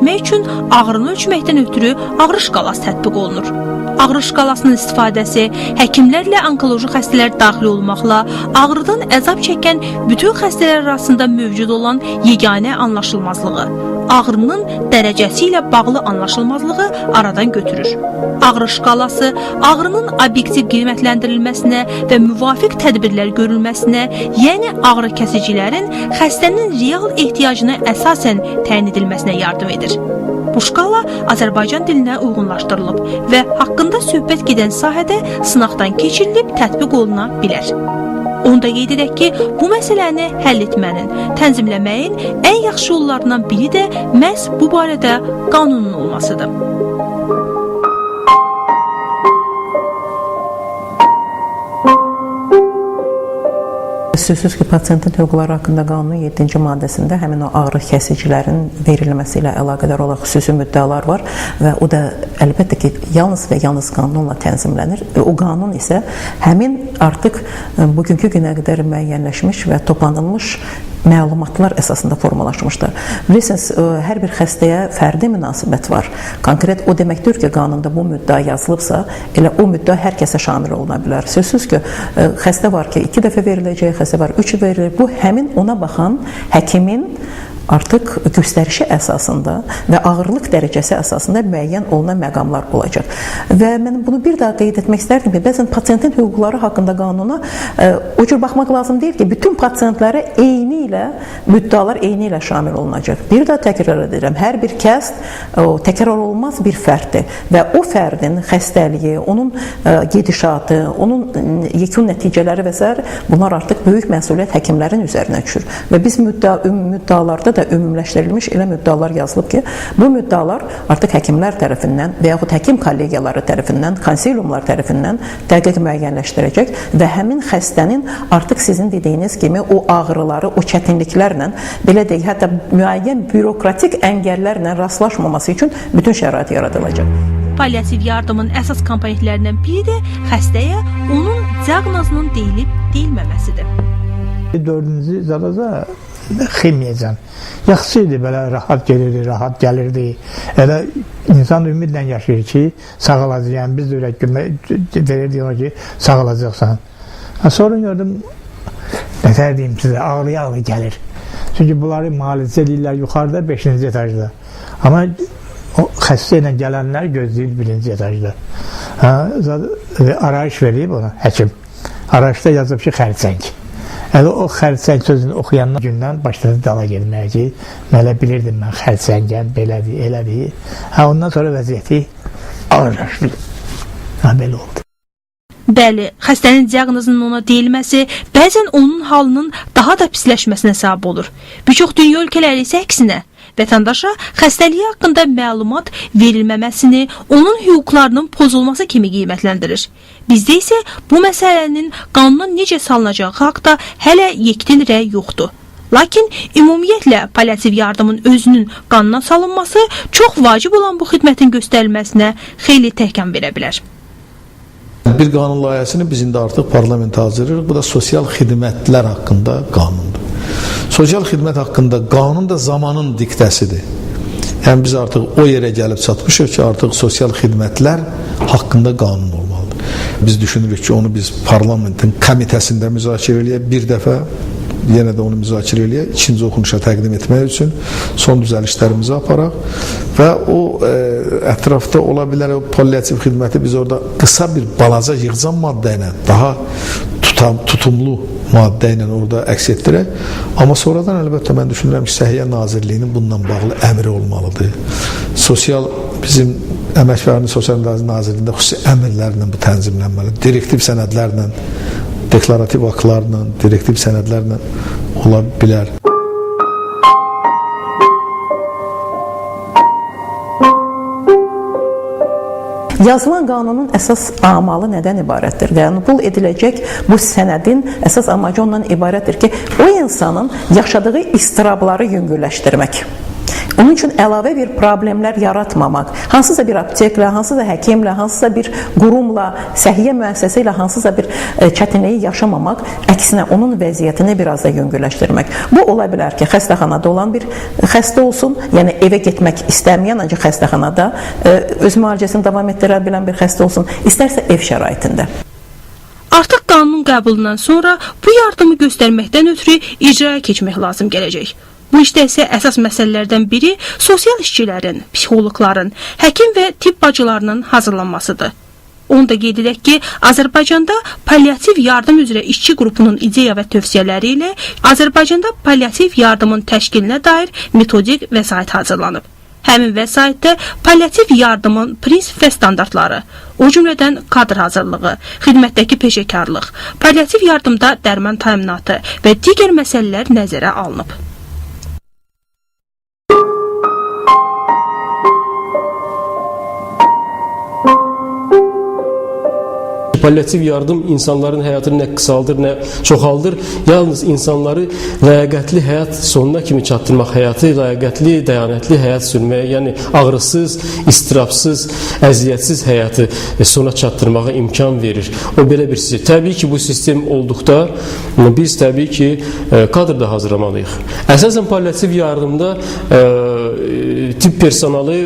etmək üçün ağrını ölçməkdən ötürü ağrı şkalası tətbiq olunur. Ağrı şkalasının istifadəsi həkimlərlə onkoloji xəstələr daxil olmaqla ağrıdan əzab çəkən bütün xəstələr arasında mövcud olan yeganə anlaşılmazlığı, ağrının dərəcəsi ilə bağlı anlaşılmazlığı aradan götürür. Ağrı şkalası ağrının obyektiv qiymətləndirilməsinə və müvafiq tədbirlər görülməsinə, yəni ağrı kəsicilərin xəstənin real ehtiyacına əsasən təyin edilməsinə yardım edir. Bu şkala Azərbaycan dilinə uyğunlaşdırılıb və haqqında söhbət gedən sahədə sınaqdan keçirilib tətbiq oluna bilər. Onda qeyd edək ki, bu məsələni həll etmənin, tənzimləməyin ən yaxşı yollarından biri də məhz bu barədə qanunun olmasıdır. Sözsüz ki, pasientin hüquqları haqqında qanunun 7-ci maddəsində həmin o ağrı kəsicilərin verilməsi ilə əlaqədar olan xüsusi müddəalar var və o da əlbəttə ki, yalnız və yalnız qanunla tənzimlənir. O qanun isə həmin artıq bugünkü günə qədər müəyyənləşmiş və toplanılmış məlumatlar əsasında formalaşmışdır. Bilirsiniz, hər bir xəstəyə fərdi münasibət var. Konkret o deməkdir ki, qanunda bu müddəa yazılıbsa, elə o müddəa hər kəsə şamil oluna bilər. Sözsüz ki, xəstə var ki, 2 dəfə veriləcək, xəstə var 3 verilir. Bu, həmin ona baxan həkimin artıq göstərişi əsasında və ağırlıq dərəcəsi əsasında müəyyən olunan məqamlar olacaq. Və mən bunu bir daha qeyd etmək istərdim ki, bəzən pasientin hüquqları haqqında qanuna o cür baxmaq lazım deyil ki, bütün pasientlərə eyni ilə, müddəalar eyni ilə şamil olunacaq. Bir daha təkrar edirəm, hər bir kəs təkrar olmaz bir fərddir və o fərdin xəstəliyi, onun gedişatı, onun yekun nəticələri və s. bunlar artıq böyük məsuliyyət həkimlərin üzərinə düşür. Və biz müddəalarda da ümumləşdirilmiş elə müddəalar yazılıb ki, bu müddəalar artıq həkimlər tərəfindən və yaxud həkim kollegiyaları tərəfindən, konsiliumlar tərəfindən dəqiq müəyyənləşdirəcək və həmin xəstənin artıq sizin dediyiniz kimi o ağrıları, o çətinliklərlə, belə deyək, hətta müəyyən bürokratik əngəllərlə rastlaşmaması üçün bütün şərait yaradılacaq. Paliativ yardımın əsas komponentlərindən biri də xəstəyə onun diaqnozunun deyilib-deyilməməsidir. 4-cü zadaca ximiyəcən. Yaxşı idi, belə rahat gelirdi, rahat gəlirdi. Elə insan ümidlə yaşayır ki, sağalacaq. Biz də ürək verirdik ona ki, sağalacaqsan. Sonra gördüm, nətər deyim sizə, ağrı gəlir. Çünki bunları müalicə edirlər yuxarıda, 5-ci etajda. Amma o xəstə ilə gələnlər gözləyir 1-ci etajda. Arayış verib ona həkim. Arayışda yazıb ki, xərçəng. Elə o xərçəng sözünü oxuyandan gündən başladı dala gelməyə ki, mələ bilirdim mən xərçəngəm, belədir, elədir. Ondan sonra vəziyyəti ağırlaşdı. Belə oldu. Bəli, xəstənin diaqnozunun ona deyilməsi bəzən onun halının daha da pisləşməsinə səbəb olur. Bir çox dünya ölkələri isə əksinə, vətəndaşa xəstəliyi haqqında məlumat verilməməsini, onun hüquqlarının pozulması kimi qiymətləndirir. Bizdə isə bu məsələnin qanuna necə salınacağı haqda hələ yekdil rəy yoxdur. Lakin ümumiyyətlə paliativ yardımın özünün qanuna salınması çox vacib olan bu xidmətin göstərilməsinə xeyli təhkəm verə bilər. Bir qanun layihəsini biz indi artıq parlamentə hazırlayırıq. Bu da sosial xidmətlər haqqında qanundur. Sosial xidmət haqqında qanun da zamanın diktəsidir. Yəni biz artıq o yerə gəlib çatmışıq ki, artıq sosial xidmətlər haqqında qanun olmalıdır. Biz düşünürük ki, onu biz parlamentin komitəsində müzakirə eləyək bir dəfə, yenə də onu müzakirə eləyək, ikinci oxunuşa təqdim etmək üçün son düzəlişlərimizi aparaq və o ətrafda ola bilər o paliativ xidməti biz orada qısa bir balaca yığcam maddə ilə, daha tutumlu maddə ilə orada əks etdirək. Amma sonradan əlbəttə mən düşünürəm ki, Səhiyyə Nazirliyinin bununla bağlı əmri olmalıdır. Bizim Əmək və Əhalinin Sosial Nazirliyində xüsusi əmrlərlə bu tənzimlənməlidir. Direktiv sənədlərlə, deklarativ aktlarla, direktiv sənədlərlə ola bilər. Yazılan qanunun əsas amalı nədən ibarətdir? Qəbul ediləcək bu sənədin əsas amacı ondan ibarətdir ki, o insanın yaşadığı istirabları yüngülləşdirmək. Onun üçün əlavə bir problemlər yaratmamaq, hansısa bir apteklə, hansısa həkimlə, hansısa bir qurumla, səhiyyə müəssisəsi ilə hansısa bir çətinliyi yaşamamaq, əksinə onun vəziyyətini biraz da yüngülləşdirmək. Bu ola bilər ki, xəstəxanada olan bir xəstə olsun, yəni evə getmək istəməyən, ancaq xəstəxanada öz müalicəsini davam etdirə bilən bir xəstə olsun, istərsə ev şəraitində. Artıq qanunun qəbulundan sonra bu yardımı göstərməkdən ötürü icraya keçmək lazım gələcək. Bu işdə isə əsas məsələlərdən biri sosial işçilərin, psixoloqların, həkim və tibb bacılarının hazırlanmasıdır. Onu da qeyd edək ki, Azərbaycanda palliativ yardım üzrə işçi qrupunun ideya və tövsiyələri ilə Azərbaycanda palliativ yardımın təşkilinə dair metodik vəsait hazırlanıb. Həmin vəsaitdə palliativ yardımın prinsip və standartları, o cümlədən kadr hazırlığı, xidmətdəki peşəkarlıq, palliativ yardımda dərman təminatı və digər məsələlər nəzərə alınıb. Palliativ yardım insanların həyatını nə qısaldır, nə çoxaldır. Yalnız insanları ləyaqətli həyat sonuna kimi çatdırmaq, həyatı ləyaqətli, dəyanətli həyat sürməyə, yəni ağrısız, istirabsız, əziyyətsiz həyatı sona çatdırmağa imkan verir. O belə bir sistem. Təbii ki, bu sistem olduqda biz təbii ki, kadr da hazırlamalıyıq. Əsasən palliativ yardımda tibb personalı,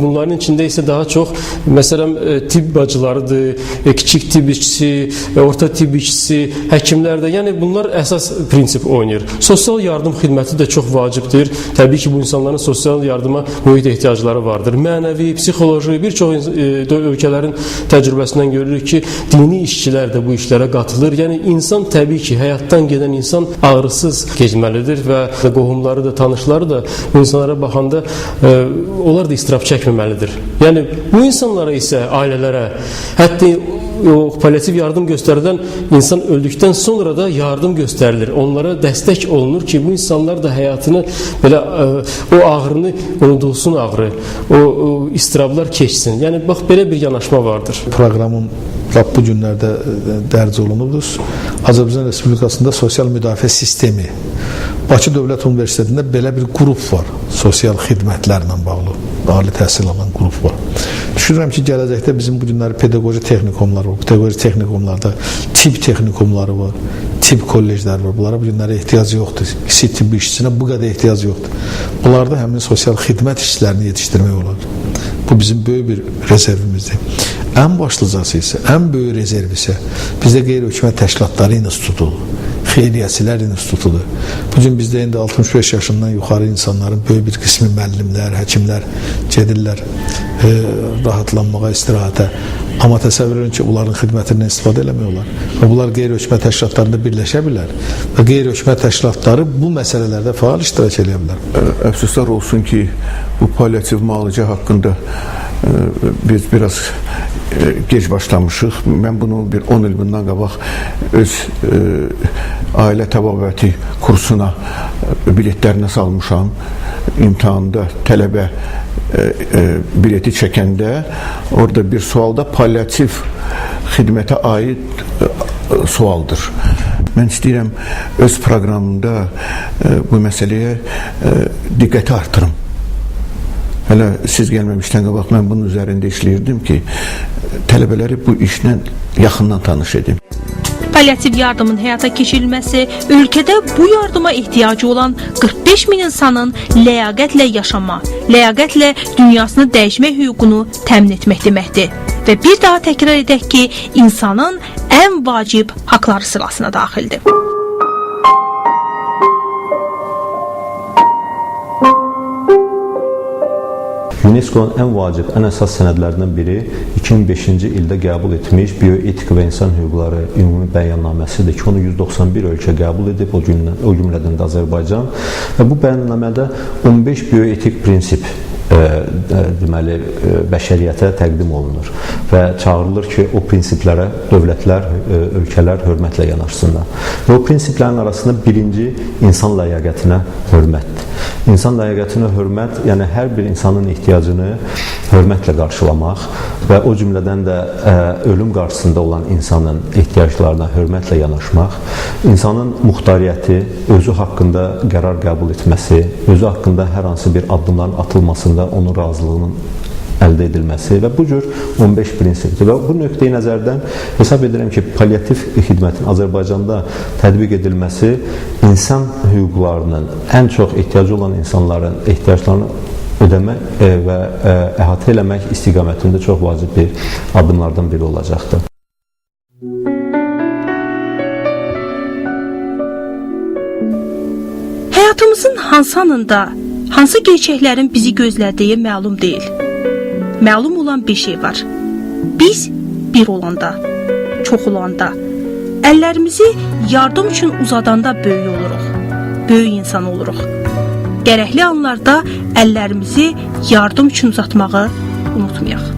bunların içində isə daha çox, məsələn, tibb bacılarıdır, kiçik tibb işçisi, orta tibb işçisi, həkimlər də, yəni bunlar əsas prinsip oynayır. Sosial yardım xidməti də çox vacibdir. Təbii ki, bu insanların sosial yardıma böyük ehtiyacları vardır. Mənəvi, psixoloji, bir çox ölkələrin təcrübəsindən görürük ki, dini işçilər də bu işlərə qatılır. Yəni insan təbii ki, həyatdan gedən insan ağrısız keçməlidir və qohumları da, tanışları da bu insanlara baxanda onlar da istirab çəkməməlidir. Yəni bu insanlara isə, ailələrə, hətta palliativ yardım göstərilen insan öldükdən sonra da yardım göstərilir. Onlara dəstək olunur ki, bu insanlar da həyatını belə o ağrını unudulsun ağrı, o istirablar keçsin. Yəni bax belə bir yanaşma vardır. Proqramın bu günlərdə dərc olunubdur. Azərbaycan Respublikasında sosial müdafiə sistemi. Bakı Dövlət Universitetində belə bir qrup var. Sosial xidmətlərlə bağlı, ali təhsil alan qrup var. Düşünürəm ki, gələcəkdə bizim bu günləri pedaqoji texnikumlar var. Pedaqoji texnikumlarda tibb texnikumları var, tibb kollecləri var. Bunlara bu günlərə ehtiyac yoxdur. Kiçik tibb işçisinə bu qədər ehtiyac yoxdur. Bunlarda həmin sosial xidmət işçilərini yetişdirmək olar. Bu bizim böyük bir rezervimizdir. Ən başlıcası isə, ən böyük rezerv isə bizdə qeyri-hökumət təşkilatları institutudur. Xeyriyyəçilər institutudur. Bugün bizdə indi 65 yaşından yuxarı insanların böyük bir qismi müəllimlər, həkimlər gedirlər rahatlanmağa, istirahətə. Amma təsəvvür edin ki, onların xidmətindən istifadə eləmək olar. Və bunlar qeyri-hökumət təşkilatlarında birləşə bilər və qeyri-hökumət təşkilatları bu məsələlərdə fəal iştirak edə bilər. Əfsuslar olsun ki, bu palliativ müalicə haqqında biz biraz gec başlamışıq. Mən bunu bir 10 il bundan qabaq öz ailə təbabəti kursuna biletlərinə salmışam. İmtahanda tələbə bileti çəkəndə orada bir sualda palliativ xidmətə aid sualdır. Mən istəyirəm öz proqramımda bu məsələyə diqqəti artırım. Hələ siz gəlməmişdən qabaq mən bunun üzərində işləyirdim ki, tələbələri bu işlə yaxından tanış edim. Palliativ yardımın həyata keçirilməsi ölkədə bu yardıma ehtiyacı olan 45 min insanın ləyaqətlə yaşama, ləyaqətlə dünyasını dəyişmək hüququnu təmin etmək deməkdir. Və bir daha təkrar edək ki, insanın ən vacib haqları sırasına daxildir. UNESCO-nun ən vacib, ən əsas sənədlərindən biri 2005-ci ildə qəbul etmiş bioetika və insan hüquqları ümumi bəyannaməsidir ki, onu 191 ölkə qəbul edib, o cümlədən də Azərbaycan. Və bu bəyannamədə 15 bioetik prinsip deməli, bəşəriyyətə təqdim olunur və çağırılır ki, o prinsiplərə dövlətlər, ölkələr hörmətlə yanaşsınlar. Və o prinsiplərin arasında birinci insan ləyaqətinə hörmətdir. İnsan ləyaqətinə hörmət, yəni hər bir insanın ehtiyacını hörmətlə qarşılamaq və o cümlədən də ölüm qarşısında olan insanın ehtiyaclarına hörmətlə yanaşmaq, insanın muxtariyyəti, özü haqqında qərar qəbul etməsi, özü haqqında hər hansı bir addımların atılmasında onun razılığının əldə edilməsi və bu cür 15 prinsipdir. Və bu nöqteyi nəzərdən hesab edirəm ki, palliativ xidmətin Azərbaycanda tətbiq edilməsi insan hüquqlarının, ən çox ehtiyacı olan insanların ehtiyaclarını ödəmək və əhatə eləmək istiqamətində çox vacib bir addımlardan biri olacaqdır. Həyatımızın hansı anında, hansı gerçəklərin bizi gözlədiyi məlum deyil. Məlum olan bir şey var. Biz bir olanda, çox olanda, əllərimizi yardım üçün uzadanda böyük oluruq, böyük insan oluruq. Gərəkli anlarda əllərimizi yardım üçün uzatmağı unutmayaq.